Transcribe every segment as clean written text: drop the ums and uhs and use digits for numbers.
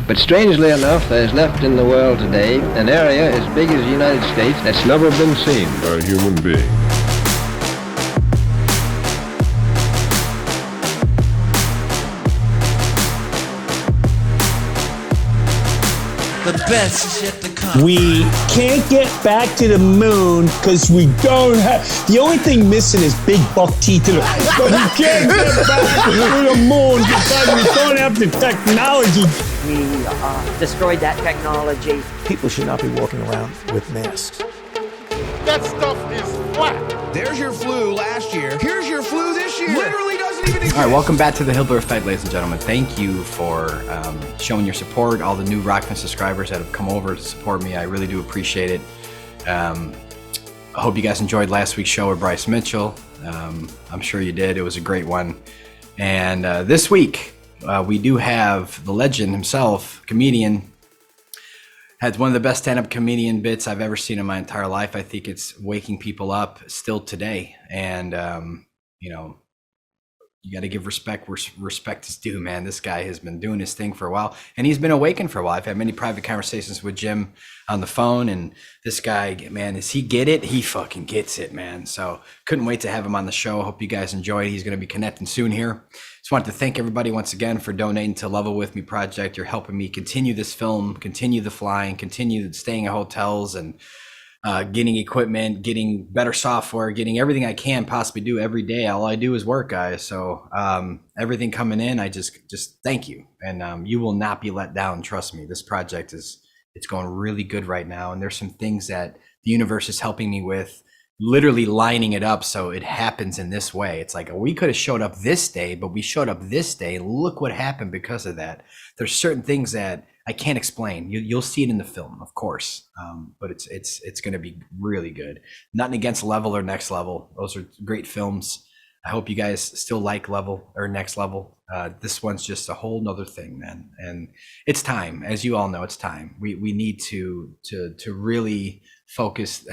But strangely enough, there is left in the world today an area as big as the United States that's never been seen by a human being. The best is yet to come. We can't get back to the moon because we don't have. The only thing missing is big buck teeth. But we can't get back to the moon because we don't have the technology. We destroyed that technology. People should not be walking around with masks. That stuff is flat. There's your flu last year. Here's your flu this year. Literally doesn't even exist. All right, welcome back to the Hibbeler Effect, ladies and gentlemen. Thank you for showing your support, all the new Rokfin subscribers that have come over to support me. I really do appreciate it. I hope you guys enjoyed last week's show with Bryce Mitchell. I'm sure you did. It was a great one. And this week, we do have the legend himself, comedian, had one of the best stand-up comedian bits I've ever seen in my entire life. I think it's waking people up still today. And, you know, you got to give respect where respect is due, man. This guy has been doing his thing for a while, and he's been awakened for a while. I've had many private conversations with Jim on the phone, and this guy, man, does he get it? He fucking gets it, man. So couldn't wait to have him on the show. Hope you guys enjoyed. He's going to be connecting soon here. Just wanted to thank everybody once again for donating to Level With Me Project. You're helping me continue this film, continue the flying, continue staying in hotels, and getting equipment, getting better software, getting everything I can possibly do every day. All I do is work, guys. So everything coming in, I just thank you. And you will not be let down. Trust me, this project it's going really good right now. And there's some things that the universe is helping me with, literally lining it up so it happens in this way. It's like, we could have showed up this day, but we showed up this day. Look what happened because of that. There's certain things that I can't explain. You'll see it in the film, of course, but it's going to be really good. Nothing against Level or Next Level; those are great films. I hope you guys still like Level or Next Level. This one's just a whole nother thing, man. And it's time, as you all know, it's time. We need to really focus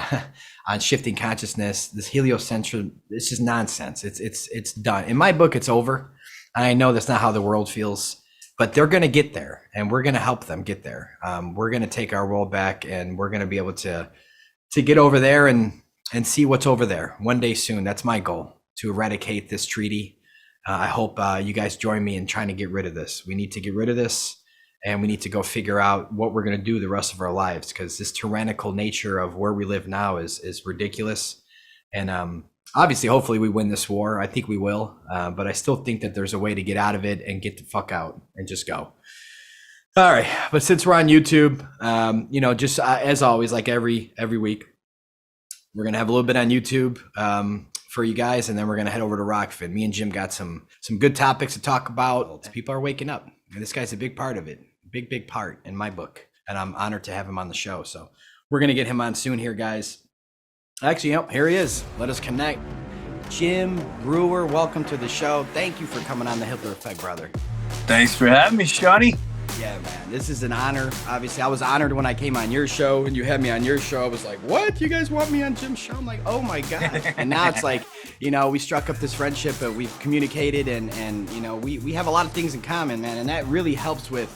on shifting consciousness. This heliocentrism, this is nonsense. It's done. In my book, it's over. I know that's not how the world feels. But they're going to get there, and we're going to help them get there. We're going to take our world back, and we're going to be able to get over there and see what's over there one day soon. That's my goal, to eradicate this treaty. I hope you guys join me in trying to get rid of this. We need to get rid of this, and we need to go figure out what we're going to do the rest of our lives, because this tyrannical nature of where we live now is ridiculous. And obviously, hopefully we win this war. I think we will, but I still think that there's a way to get out of it and get the fuck out and just go. All right, but since we're on YouTube, you know, just as always, like every week, we're gonna have a little bit on YouTube for you guys, and then we're gonna head over to Rokfin. Me and Jim got some good topics to talk about. People are waking up, and this guy's a big part of it, big part in my book, and I'm honored to have him on the show. So we're gonna get him on soon here, guys. Actually, yep, here he is. Let us connect. Jim Breuer, welcome to the show. Thank you for coming on the Hibbeler Effect, brother. Thanks for having me, Shawnee. Yeah, man, this is an honor. Obviously, I was honored when I came on your show and you had me on your show. I was like, what? You guys want me on Jim's show? I'm like, oh my God. And now it's like, you know, we struck up this friendship, but we've communicated and you know, we have a lot of things in common, man. And that really helps with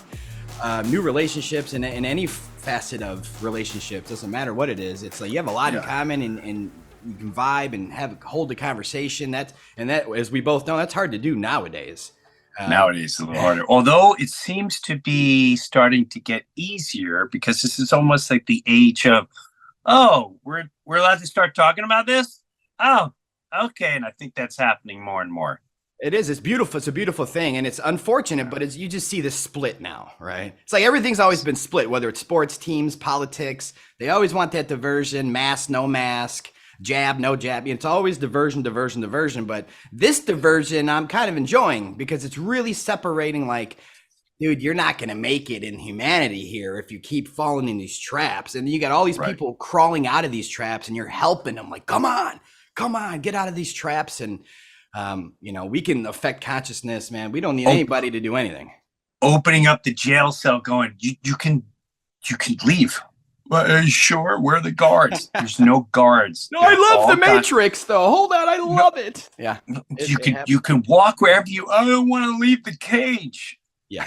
new relationships and in any facet of relationships. Doesn't matter what it is. It's like you have a lot in common and you can vibe and hold the conversation. That, as we both know, that's hard to do nowadays. Nowadays, it's a little harder. Although it seems to be starting to get easier, because this is almost like the age of, oh, we're allowed to start talking about this? Oh, okay. And I think that's happening more and more. It is. It's beautiful. It's a beautiful thing. And it's unfortunate, but you just see this split now, right? It's like everything's always been split, whether it's sports teams, politics. They always want that diversion, mask, no mask, jab, no jab. It's always diversion. But this diversion I'm kind of enjoying, because it's really separating, like, dude, you're not going to make it in humanity here if you keep falling in these traps. And you got all these people crawling out of these traps, and you're helping them, like, come on, get out of these traps. And you know, we can affect consciousness, man. We don't need anybody to do anything. Opening up the jail cell, going, you can leave. Well, are you sure? Where are the guards? There's no guards. No, I love the Matrix, though. Hold on, I love it. Yeah, you can walk wherever you. I don't want to leave the cage. Yeah.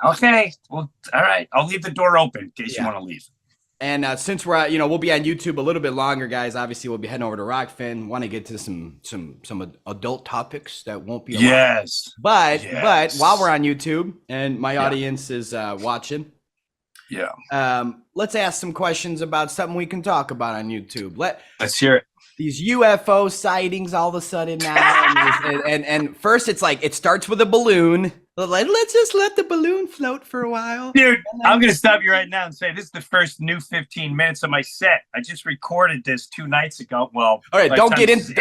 Okay. Well, all right. I'll leave the door open in case you want to leave. And since we're we'll be on YouTube a little bit longer, guys. Obviously, we'll be heading over to Rokfin. Want to get to some adult topics that won't be allowed. But while we're on YouTube and my audience is watching, let's ask some questions about something we can talk about on YouTube. Let's hear it. These UFO sightings all of a sudden now, and first it's like it starts with a balloon. Like, let's just let the balloon float for a while. Dude, I'm going to stop you right now and say this is the first new 15 minutes of my set. I just recorded this 2 nights ago. Well, all right, don't get into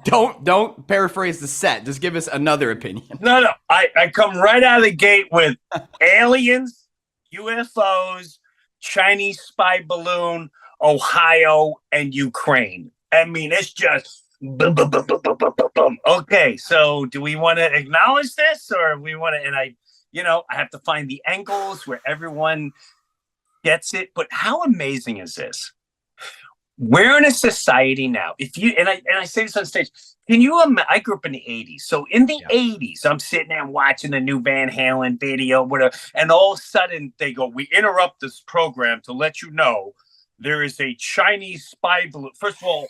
don't paraphrase the set. Just give us another opinion. No. I come right out of the gate with aliens, UFOs, Chinese spy balloon, Ohio, and Ukraine. I mean, it's just boom, boom, boom, boom, boom, boom, boom, boom. Okay, so do we want to acknowledge this, or we want to? And I have to find the angles where everyone gets it. But how amazing is this? We're in a society now. If you and I say this on stage, can you imagine? I grew up in the '80s, so in the '80s, I'm sitting there watching the new Van Halen video, whatever, and all of a sudden they go, "We interrupt this program to let you know there is a Chinese spy balloon." First of all,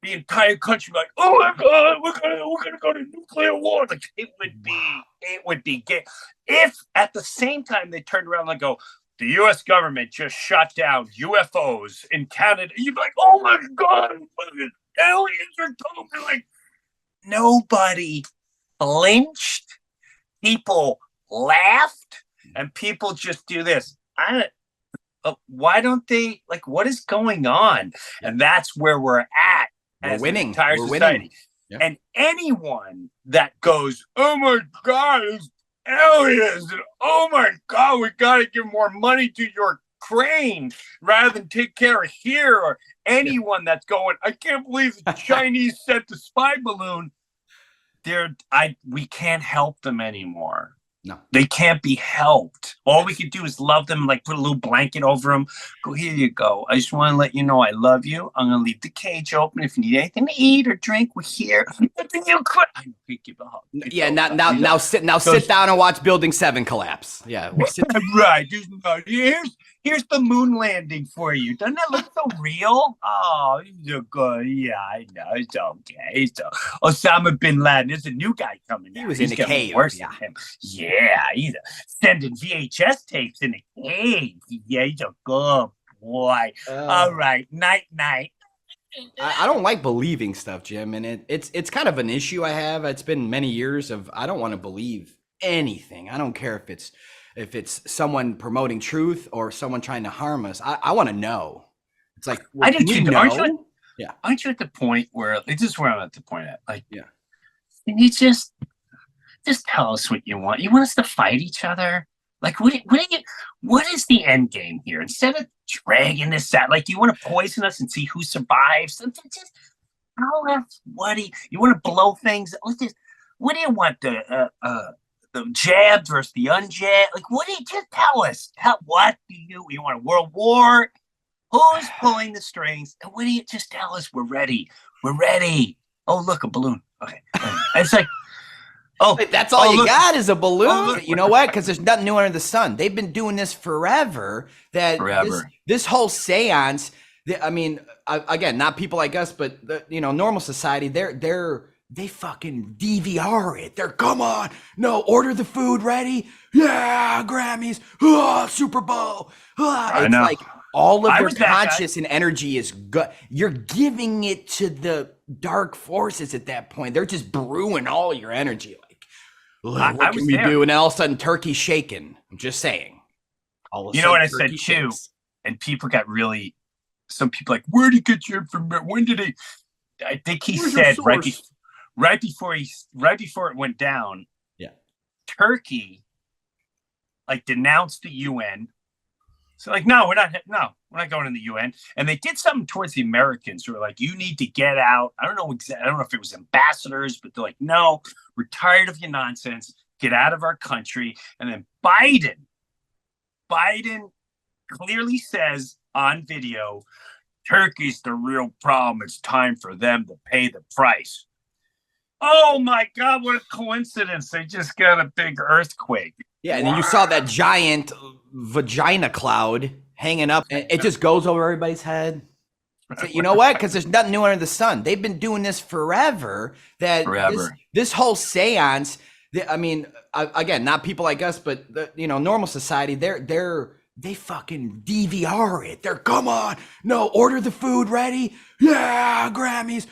the entire country like, oh my God, we're gonna go to nuclear war. Like it would be gay. If at the same time they turned around and go, the U.S. government just shot down UFOs in Canada, you'd be like, oh my God, aliens are coming. Like nobody flinched. People laughed, and people just do this. Why don't they what is going on? And that's where we're at. We're winning. Entire society. Yep. And anyone that goes, oh my God, it's aliens, and oh my God, we got to give more money to your Ukraine rather than take care of here, or anyone that's going, I can't believe the Chinese sent the spy balloon. We can't help them anymore. No, they can't be helped. All we can do is love them, like put a little blanket over them. Go, here you go. I just want to let you know I love you. I'm going to leave the cage open. If you need anything to eat or drink, we're here. Yeah, now sit down and watch Building 7 collapse. Yeah, we'll sit right. Here's the moon landing for you. Doesn't that look so real? Oh, you're good. Yeah, I know. It's okay. Osama bin Laden. There's a new guy coming out. He was in a cave. Worse than him. Yeah, he's sending VHS tapes in a cave. Yeah, he's a good boy. All right, night. I don't like believing stuff, Jim, and it's kind of an issue I have. It's been many years of I don't want to believe anything. I don't care if it's someone promoting truth or someone trying to harm us. I want to know. It's like, well, I did you know? Aren't you at the point where this is where I'm at the point at? Like, yeah, can you just tell us what you want? You want us to fight each other? Like, what is the end game here? Instead of dragging this out, like, do you want to poison us and see who survives? Just tell us what you want to blow things. What do you want? The jabbed versus the unjabbed? Like, what do you just tell us? What do you want a world war? Who's pulling the strings? And what do you just tell us? We're ready. We're ready. Oh, look, a balloon. Okay. It's like, that's all you got is a balloon. You know what? Because there's nothing new under the sun. They've been doing this forever. This whole seance. I mean, again, not people like us, but normal society. They fucking DVR it. They're come on, no, order the food ready. Yeah, Grammys, Super Bowl. It's like all of their conscious and energy is good. You're giving it to the dark forces at that point. They're just brewing all your energy. Like, what can we do? And all of a sudden, Turkey's shaking. I'm just saying. You know what I said too? And people got really. Some people like, where did he get your information? When did he? I think he said right before it went down. Yeah, Turkey denounced the UN. So no, we're not going in the UN. And they did something towards the Americans who were like, you need to get out. I don't know if it was ambassadors, but they're like, no, we're tired of your nonsense. Get out of our country. And then Biden clearly says on video, Turkey's the real problem. It's time for them to pay the price. Oh my God, what a coincidence. They just got a big earthquake. Yeah, and then you saw that giant vagina cloud hanging up, and it just goes over everybody's head. So, you know what? Because there's nothing new under the sun. They've been doing this forever. This whole seance. I mean, again, not people like us, but normal society. They fucking DVR it. They're come on, no, order the food ready. Yeah, Grammys,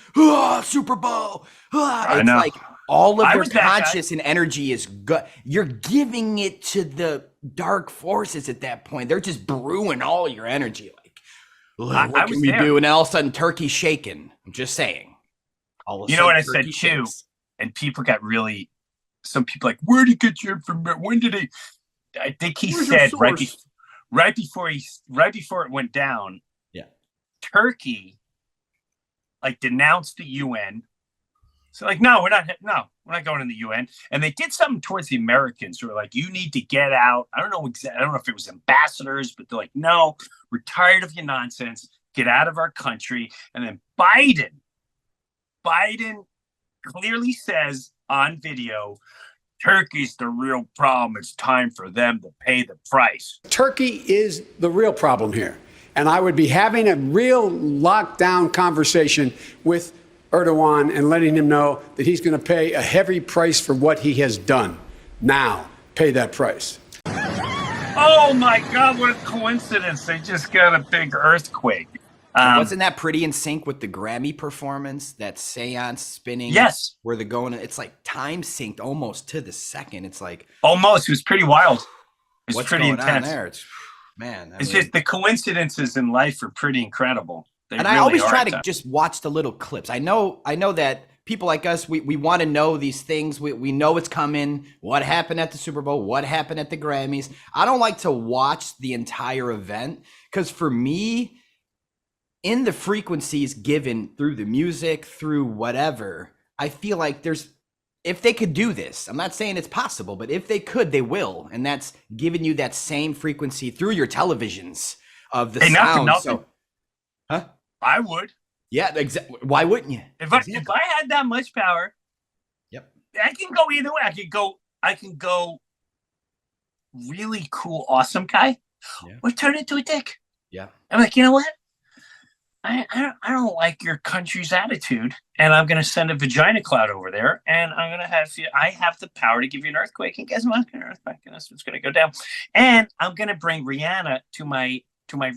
Super Bowl. It's know. like all of I their was that guy. conscious and energy is good. You're giving it to the dark forces at that point. They're just brewing all your energy. Like, what can we do? And all of a sudden, Turkey's shaking. I'm just saying. You know what I said too? And people got really. Some people like, where did he get your information? When did he? I think he said right before it went down. Yeah, Turkey like denounced the UN. So like, no, we're not going in the UN. And they did something towards the Americans who were like, you need to get out. I don't know if it was ambassadors, but they're like, no, we're tired of your nonsense. Get out of our country. And then Biden clearly says on video, Turkey's the real problem. It's time for them to pay the price. Turkey is the real problem here. And I would be having a real lockdown conversation with Erdogan and letting him know that he's going to pay a heavy price for what he has done. Now, pay that price. Oh my God, what a coincidence. They just got a big earthquake. Wasn't that pretty in sync with the Grammy performance? That seance spinning? Yes. Where they're going, it's like time synced almost to the second. It's like. Almost. It was pretty wild. It's what's pretty going intense. On there? It's just the coincidences in life are pretty incredible. I always try to just watch the little clips. I know that people like us, we want to know these things. We know it's coming. What happened at the Super Bowl? What happened at the Grammys? I don't like to watch the entire event because for me, in the frequencies given through the music, through whatever, I feel like if they could do this, I'm not saying it's possible, but if they could, they will. And that's giving you that same frequency through your televisions of the sound. So, huh? I would. Yeah, exactly. Why wouldn't you? If I had that much power, yep, I can go either way. I can go really cool, awesome guy, or turn into a dick. Yeah. I'm like, you know what? I don't like your country's attitude, and I'm gonna send a vagina cloud over there, and I'm gonna have you. I have the power to give you an earthquake, and guess what? An earthquake, and that's what's gonna go down. And I'm gonna bring Rihanna to my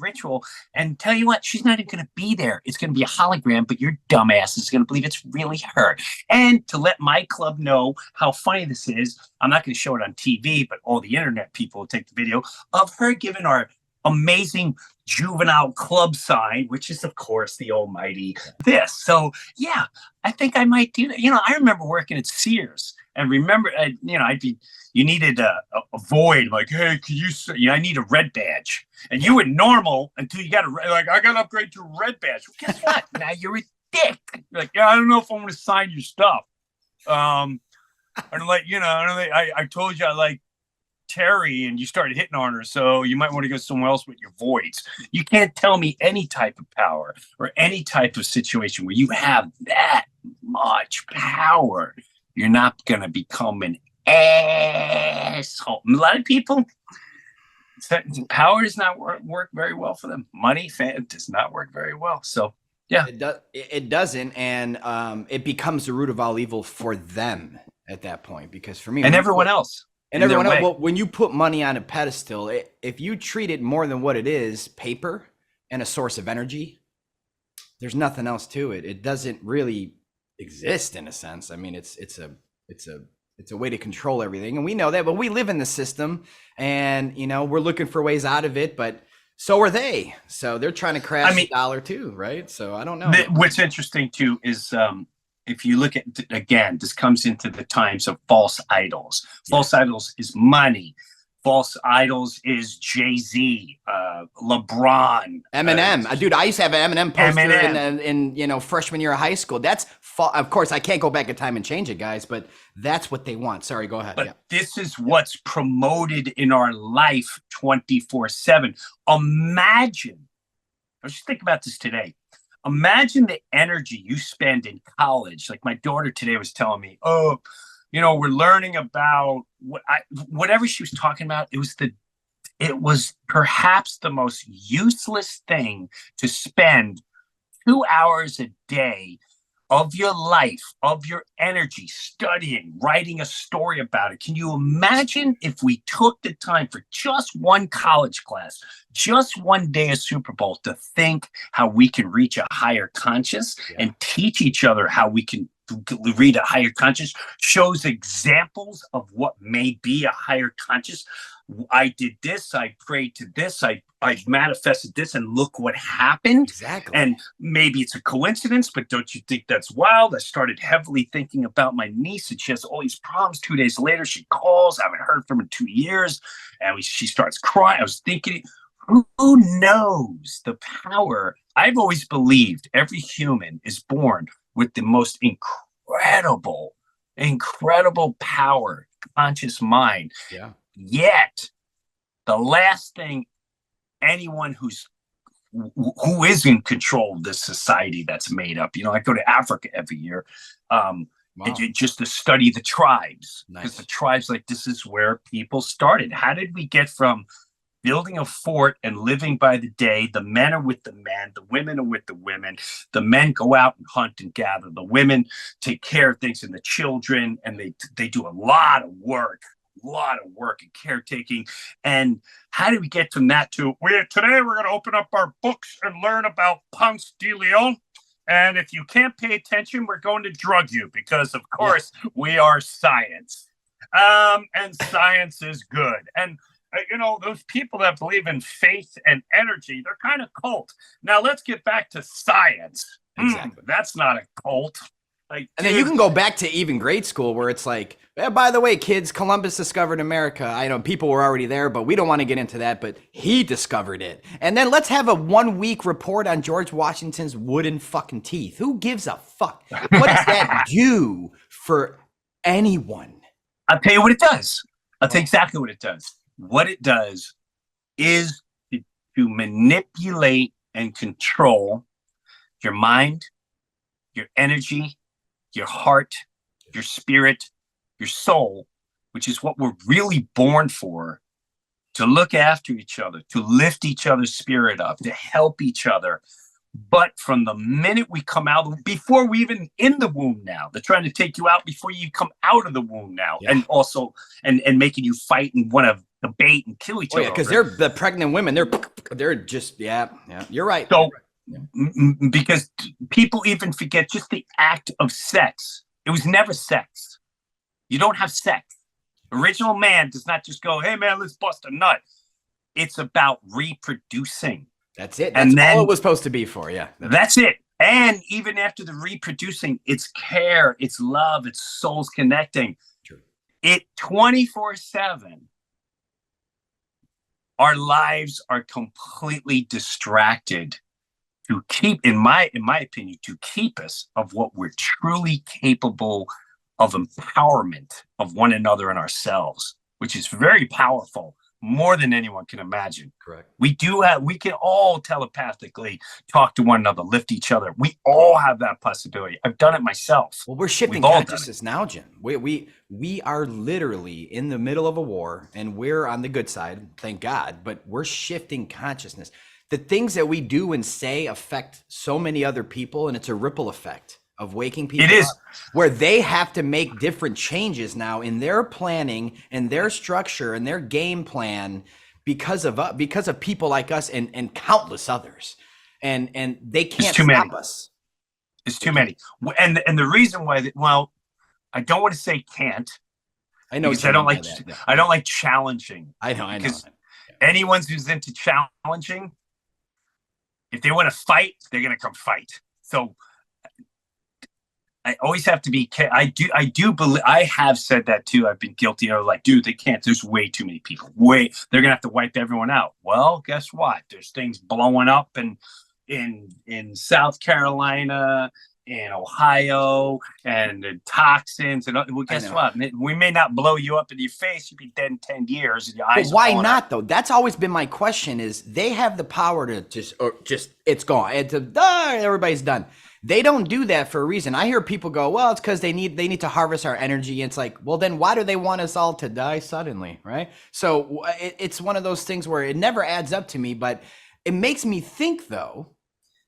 ritual and tell you what, she's not even going to be there. It's going to be a hologram, but your dumbass is going to believe it's really her. And to let my club know how funny this is, I'm not going to show it on TV, but all the internet people will take the video of her giving our amazing juvenile club sign, which is of course the almighty this. So yeah, I think I might do that. I remember working at Sears and you needed a void, like, hey, can you, I need a red badge. And you were normal until you got I got to upgrade to a red badge. Well, guess what? Now you're a dick. You're like, yeah, I don't know if I want to sign your stuff. I told you I like Terry and you started hitting on her, so you might want to go somewhere else with your voids. You can't tell me any type of power or any type of situation where you have that much power. You're not going to become an asshole. A lot of people, power does not work very well for them. Money does not work very well. So yeah, it doesn't, and it becomes the root of all evil for them at that point. Because for me, and everyone else, well, when you put money on a pedestal, if you treat it more than what it is, paper and a source of energy, there's nothing else to it. It doesn't really exist in a sense. I mean, it's a way to control everything, and we know that, but we live in the system, and we're looking for ways out of it, but so are they. So they're trying to crash the dollar too, right? So I don't know. What's interesting too is if you look at, again, this comes into the times of false idols. False idols is money. False idols is Jay-Z, LeBron, Eminem. Dude, I used to have an Eminem poster in freshman year of high school. That's of course I can't go back in time and change it, guys, but that's what they want. Sorry, go ahead. But this is what's promoted in our life 24/7. Imagine. Let's just think about this today. imagine the energy you spend in college. Like my daughter today was telling me, oh, we're learning about whatever she was talking about. It was perhaps the most useless thing to spend 2 hours a day of your life, of your energy, studying, writing a story about it. Can you imagine if we took the time for just one college class, just one day of Super Bowl to think how we can reach a higher conscious and teach each other how we can read a higher conscious, shows examples of what may be a higher conscious. I did this, I prayed to this, I manifested this, and look what happened. Exactly. And maybe it's a coincidence, but don't you think that's wild? I started heavily thinking about my niece, and she has all these problems. 2 days later, she calls. I haven't heard from her in 2 years. And she starts crying. I was thinking, who knows the power? I've always believed every human is born with the most incredible power, conscious mind. Yeah. Yet, the last thing anyone who is in control of this society that's made up, I go to Africa every year, just to study the tribes, because the tribes, like, this is where people started. How did we get from building a fort and living by the day? The men are with the men, the women are with the women. The men go out and hunt and gather. The women take care of things, and the children, and they do a lot of work and caretaking. And how do we get from that to today we're going to open up our books and learn about Ponce de Leon, and if you can't pay attention, we're going to drug you, because of course we are science, and science is good. And those people that believe in faith and energy, they're kind of cult. Now let's get back to science. Exactly. That's not a cult. Like, and then you can go back to even grade school, where it's like, by the way, kids, Columbus discovered America. I know people were already there, but we don't want to get into that. But he discovered it. And then let's have a 1 week report on George Washington's wooden fucking teeth. Who gives a fuck? What does that do for anyone? I'll tell you what it does. I'll tell you exactly what it does. What it does is to manipulate and control your mind, your energy, your heart, your spirit, your soul, which is what we're really born for, to look after each other, to lift each other's spirit up, to help each other. But from the minute we come out, before we even in the womb now, they're trying to take you out before you come out of the womb now. And also, and making you fight and want to debate and kill each other. Yeah, because they're the pregnant women. They're just, you're right. So, because people even forget just the act of sex. It was never sex. You don't have sex. Original man does not just go, hey man, let's bust a nut. It's about reproducing. That's it. That's all it was supposed to be for. Yeah. That's it. And even after the reproducing, it's care, it's love, it's souls connecting. True. It 24/7. Our lives are completely distracted to keep, in my opinion, to keep us of what we're truly capable of, empowerment of one another and ourselves, which is very powerful, more than anyone can imagine. Correct. We can all telepathically talk to one another, lift each other. We all have that possibility. I've done it myself. Well, we're shifting consciousness now, Jim. We are literally in the middle of a war, and we're on the good side, thank God, but we're shifting consciousness. The things that we do and say affect so many other people, and it's a ripple effect of waking people up, where they have to make different changes now in their planning and their structure and their game plan because of people like us and countless others, and they can't stop us. It's too many, and the reason why I don't want to say can't. I know, because I don't like I don't like challenging. I know. Because anyone who's into challenging, if they want to fight, they're going to come fight. So I always have to be. I do believe. I have said that too. I've been guilty of, like, dude, they can't. There's way too many people. They're gonna have to wipe everyone out. Well, guess what? There's things blowing up in South Carolina, in Ohio and the toxins. And well, guess what? We may not blow you up in your face. You'd be dead in 10 years. And your eyes But why are not out. though? That's always been my question is they have the power to just it's gone. It's everybody's done. They don't do that for a reason. I hear people go, well, it's because they need to harvest our energy. It's like, well, then why do they want us all to die suddenly, right? So it's one of those things where it never adds up to me, but it makes me think though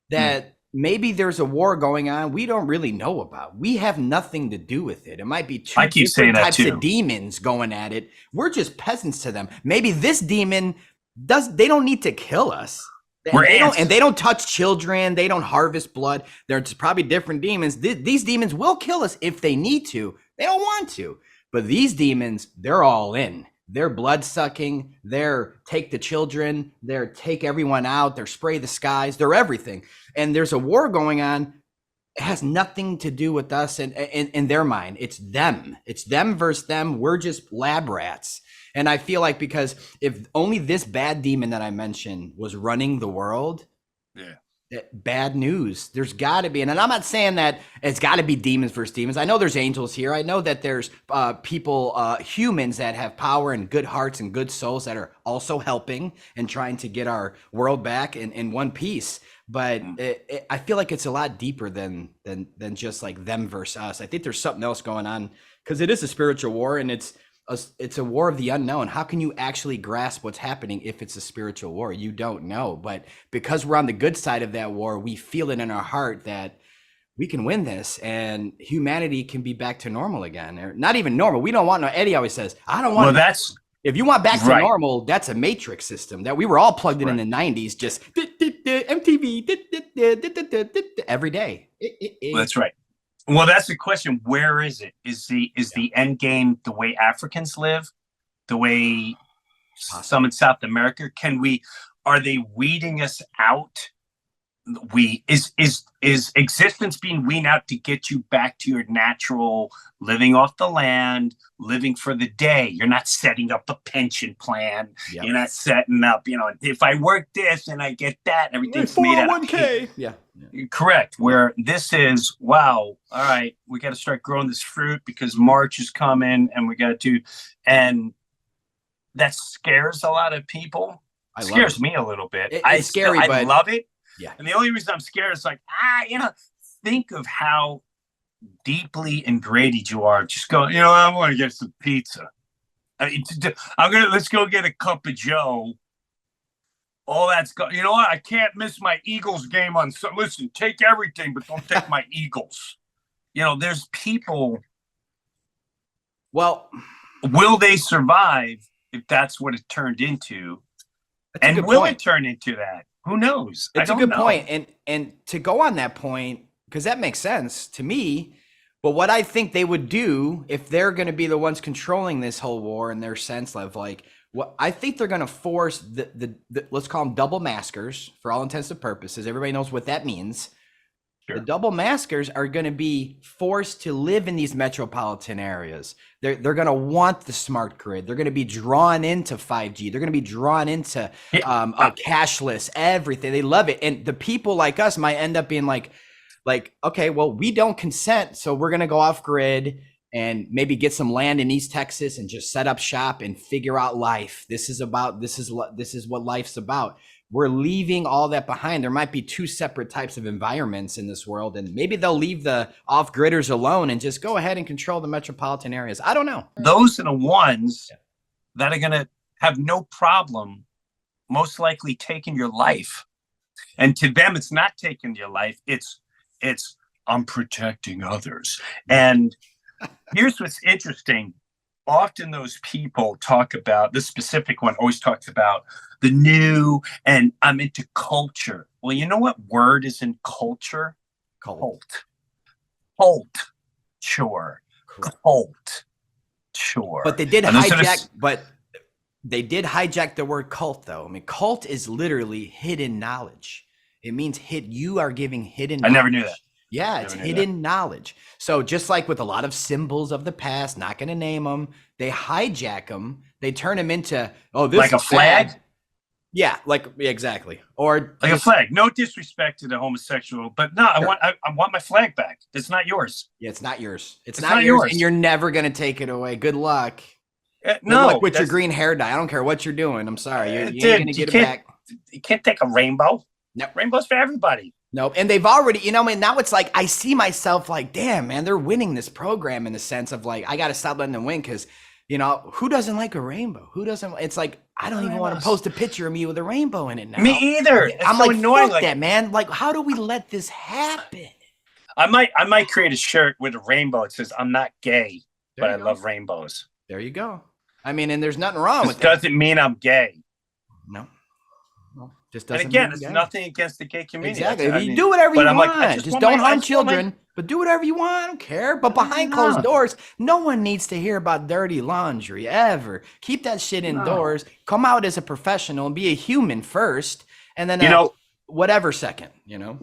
that maybe there's a war going on we don't really know about. We have nothing to do with it. It might be two different types of demons going at it. We're just peasants to them. Maybe this demon they don't need to kill us. They don't touch children. They don't harvest blood. They're just probably different demons. These demons will kill us if they need to. They don't want to. But these demons, they're all in. They're blood sucking. They're take the children. They're take everyone out. They're spray the skies. They're everything. And there's a war going on. It has nothing to do with us and in their mind. It's them. It's them versus them. We're just lab rats. And I feel like because if only this bad demon that I mentioned was running the world, bad news. There's got to be, and I'm not saying that it's got to be demons versus demons. I know there's angels here. I know that there's people, humans that have power and good hearts and good souls that are also helping and trying to get our world back in one piece. But I feel like it's a lot deeper than just like them versus us. I think there's something else going on because it is a spiritual war and it's a war of the unknown. How can you actually grasp what's happening if it's a spiritual war? You don't know. But because we're on the good side of that war, we feel it in our heart that we can win this and humanity can be back to normal again. Or not even normal. We don't want no. Eddie always says, I don't want. Well, if you want back to normal, that's a matrix system that we were all plugged in the 90s, just MTV every day. That's right. Well, that's the question. Where is it? Is the end game the way Africans live, the way some in South America? Are they weeding us out? Is existence being weaned out to get you back to your natural living off the land, living for the day? You're not setting up a pension plan. Yep. You're not setting up, if I work this and I get that, everything's made out of 401k. Yeah. Correct. Where this is, wow, all right, we got to start growing this fruit because March is coming and we got to, and that scares a lot of people. It scares me a little bit. It's scary, but I love it. Yeah. And the only reason I'm scared is like, think of how deeply ingrained you are. Just go, I want to get some pizza. Let's go get a cup of Joe. All that's go. You know what? I can't miss my Eagles game on. So listen, take everything, but don't take my Eagles. There's people. Well, will they survive if that's what it turned into? And will it turn into that? Who knows? It's a good point. And to go on that point, because that makes sense to me. But what I think they would do if they're going to be the ones controlling this whole war in their sense of like, what I think they're going to force the let's call them double maskers for all intents and purposes. Everybody knows what that means. Sure. The double maskers are going to be forced to live in these metropolitan areas. They're going to want the smart grid. They're going to be drawn into 5G. They're going to be drawn into cashless everything. They love it. And the people like us might end up being like, okay, well, we don't consent, so we're going to go off grid and maybe get some land in East Texas and just set up shop and figure out life. This is what life's about. We're leaving all that behind. There might be two separate types of environments in this world, and maybe they'll leave the off-gridders alone and just go ahead and control the metropolitan areas. I don't know. Those are the ones that are going to have no problem, most likely taking your life. And to them, it's not taking your life. It's I'm protecting others. And here's what's interesting. Often those people talk about, this specific one always talks about the new, and I'm into culture. Well, you know what word is in culture? Cult. Sure. Cult. Sure. But they did hijack the word cult though. I mean, cult is literally hidden knowledge. It means you are giving hidden knowledge. I never knew that. Yeah, it's hidden knowledge. So just like with a lot of symbols of the past, not going to name them, they hijack them. They turn them into, this like a flag. Bad. Yeah, like exactly. Or like a flag. No disrespect to the homosexual, but no, Sure. I want my flag back. It's not yours. Yeah, it's not yours. It's It's not not yours, yours. and you're never gonna take it away. Good luck. Good No, luck with your green hair dye. I don't care what you're doing. I'm sorry. You dude, ain't gonna get it back. You can't take a rainbow. No. Rainbow's for everybody. Nope. And they've already, you know, and now it's like I see myself like, damn, man, they're winning this program in the sense of like I gotta stop letting them win because, you know, who doesn't like a rainbow? Who doesn't? It's like I don't even want to post a picture of me with a rainbow in it now. Me either. It's I'm so like, annoying. fuck that, man. Like, how do we let this happen? I might create a shirt with a rainbow. It says I'm not gay, but I love rainbows. There you go. I mean, and there's nothing wrong with that. Doesn't mean I'm gay. No. Just And doesn't. again, it's nothing against the gay community. Exactly. You do whatever you want. Like, just don't harm children. But do whatever you want. I don't care. But behind closed doors, no one needs to hear about dirty laundry ever. Keep that shit indoors. Come out as a professional and be a human first, and then whatever second. You know.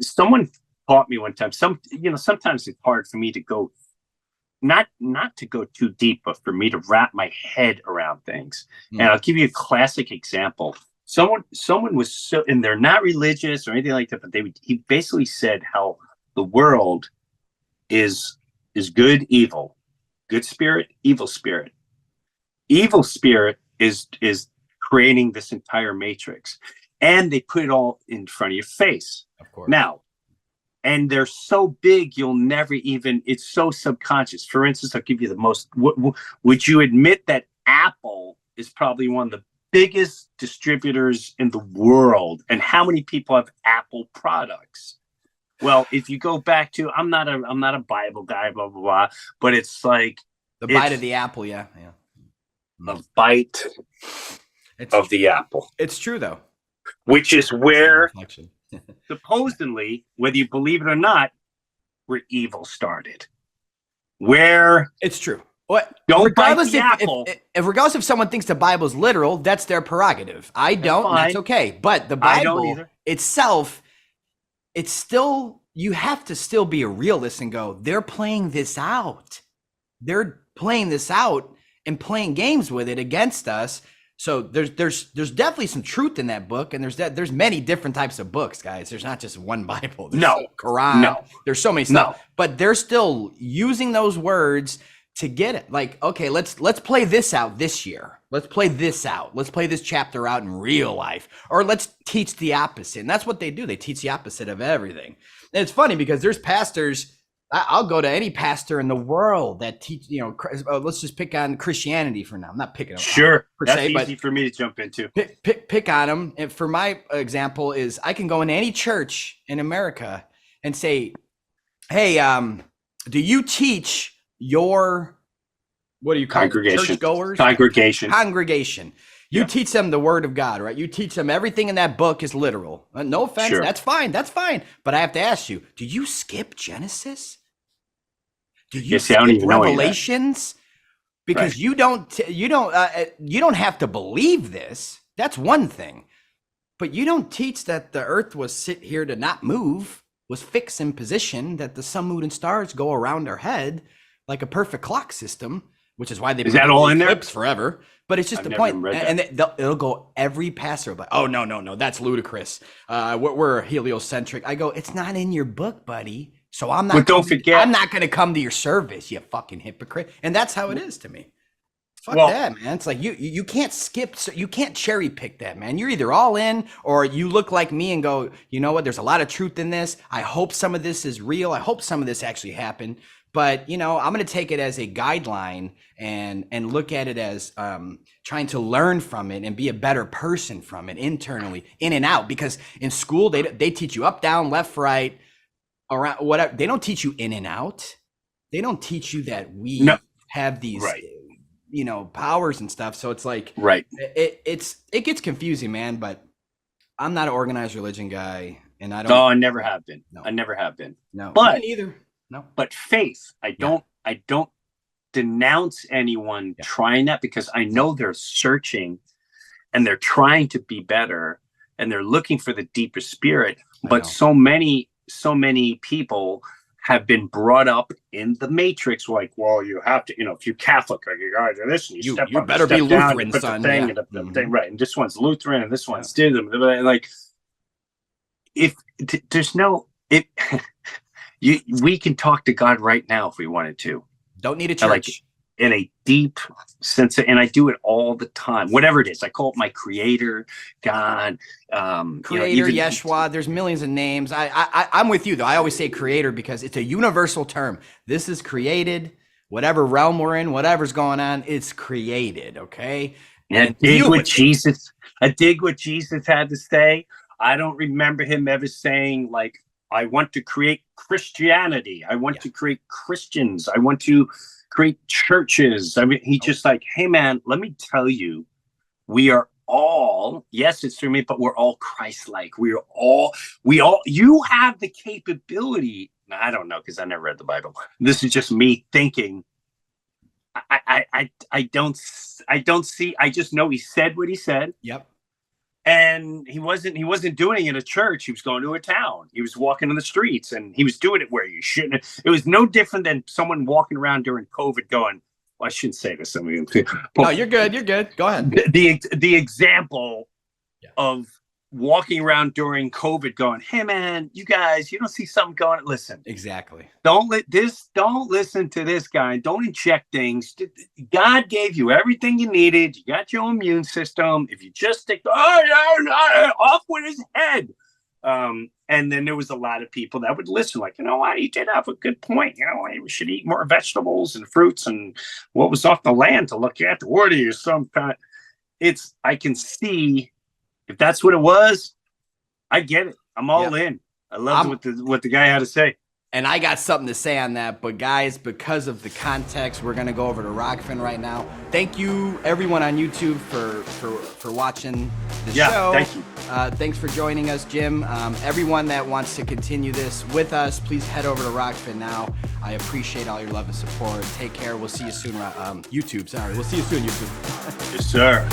Someone taught me one time. Sometimes it's hard for me to go, not to go too deep, but for me to wrap my head around things. And I'll give you a classic example. Someone was so, and they're not religious or anything like that, but he basically said how the world is good, evil, good spirit, evil spirit. Evil spirit is creating this entire matrix, and they put it all in front of your face. Of course. Now, and they're so big, you'll never even. It's so subconscious. For instance, I'll give you the most. Would you admit that Apple is probably one of the biggest distributors in the world, and how many people have Apple products? Well, if you go back to, I'm not a Bible guy, blah blah blah, but it's like the bite of the apple, yeah. A bite of the apple. It's true though, which is where supposedly, whether you believe it or not, where evil started. Where it's true. What? Regardless if someone thinks the Bible is literal, that's their prerogative. I don't. That's okay. But the Bible itself, it's still, you have to still be a realist and go, they're playing this out. They're playing this out and playing games with it against us. So there's definitely some truth in that book, and there's many different types of books, guys. There's not just one Bible. There's Quran. There's so many stuff. But they're still using those words to get it. Like, okay, let's play this out this year. Let's play this out. Let's play this chapter out in real life. Or let's teach the opposite. And that's what they do. They teach the opposite of everything. And it's funny because there's pastors, I'll go to any pastor in the world that teach, let's just pick on Christianity for now. I'm not picking on sure. That's easy for me to jump into. Pick on them. And for my example is I can go into any church in America and say, hey, do you teach your, what do you call it? Churchgoers? Congregation. You teach them the word of God, right? You teach them everything in that book is literal. No offense. Sure. That's fine. But I have to ask you, do you skip Genesis? Do you skip Revelations? Because you don't have to believe this. That's one thing. But you don't teach that the earth was sit here to not move, was fixed in position, that the sun, moon, and stars go around our head like a perfect clock system, which is why they've been all in there forever. But it's just the point, and it'll go every pastor like, oh no, that's ludicrous. We're heliocentric. I go, it's not in your book, buddy. So I'm not. But don't forget, I'm not going to come to your service, you fucking hypocrite. And that's how it is to me. Fuck that, man. It's like you can't skip, you can't cherry pick that, man. You're either all in or you look like me and go, you know what? There's a lot of truth in this. I hope some of this is real. I hope some of this actually happened. But, I'm going to take it as a guideline and look at it as trying to learn from it and be a better person from it internally, in and out. Because in school, they teach you up, down, left, right, around, whatever. They don't teach you in and out. They don't teach you that we have these, powers and stuff. So it's like, it gets confusing, man. But I'm not an organized religion guy. And I don't. No, I never have been. No. I never have been. No, but me neither. No. But faith, I don't denounce anyone trying that, because I know they're searching and they're trying to be better and they're looking for the deeper spirit. But so many people have been brought up in the matrix, like, well, you have to, if you're Catholic, or you gotta do this, and you step you up, better step be down, Lutheran, and put son. the thing, Yeah. and the thing, right? And this one's Lutheran, and this one's like, if there's no, we can talk to God right now if we wanted to. Don't need a church. Like, in a deep sense, and I do it all the time. Whatever it is, I call it my creator, God, Creator, Yeshua. There's millions of names. I'm with you though. I always say creator because it's a universal term. This is created. Whatever realm we're in, whatever's going on, it's created. Okay. And I dig what Jesus had to say. I don't remember him ever saying, like, I want to create Christianity. I want to create Christians. I want to create churches. I mean, he just like, hey man, let me tell you, we are all, yes, it's through me, but we're all Christ-like. We all, you have the capability. I don't know, because I never read the Bible. This is just me thinking. I don't see, I just know he said what he said. Yep. And he wasn't doing it in a church. He was going to a town. He was walking in the streets, and he was doing it where you shouldn't. It was no different than someone walking around during COVID going, well, I shouldn't say this. I mean, no, you're good. You're good. Go ahead. The example of walking around during COVID going, hey man, you guys, you don't see something going, listen. Exactly. Don't listen to this guy. Don't inject things. God gave you everything you needed. You got your immune system. If you just stick, off with his head. And then there was a lot of people that would listen, like, what, he did have a good point. We should eat more vegetables and fruits and what was off the land to look at. What are you, some kind? I can see if that's what it was. I get it. I'm all in. I love what the guy had to say. And I got something to say on that, but guys, because of the context, we're gonna go over to Rokfin right now. Thank you, everyone on YouTube, for watching the show. Thank you. Thanks for joining us, Jim. Everyone that wants to continue this with us, please head over to Rokfin now. I appreciate all your love and support. Take care. We'll see you soon. YouTube. Sorry, we'll see you soon, YouTube. Yes, sir.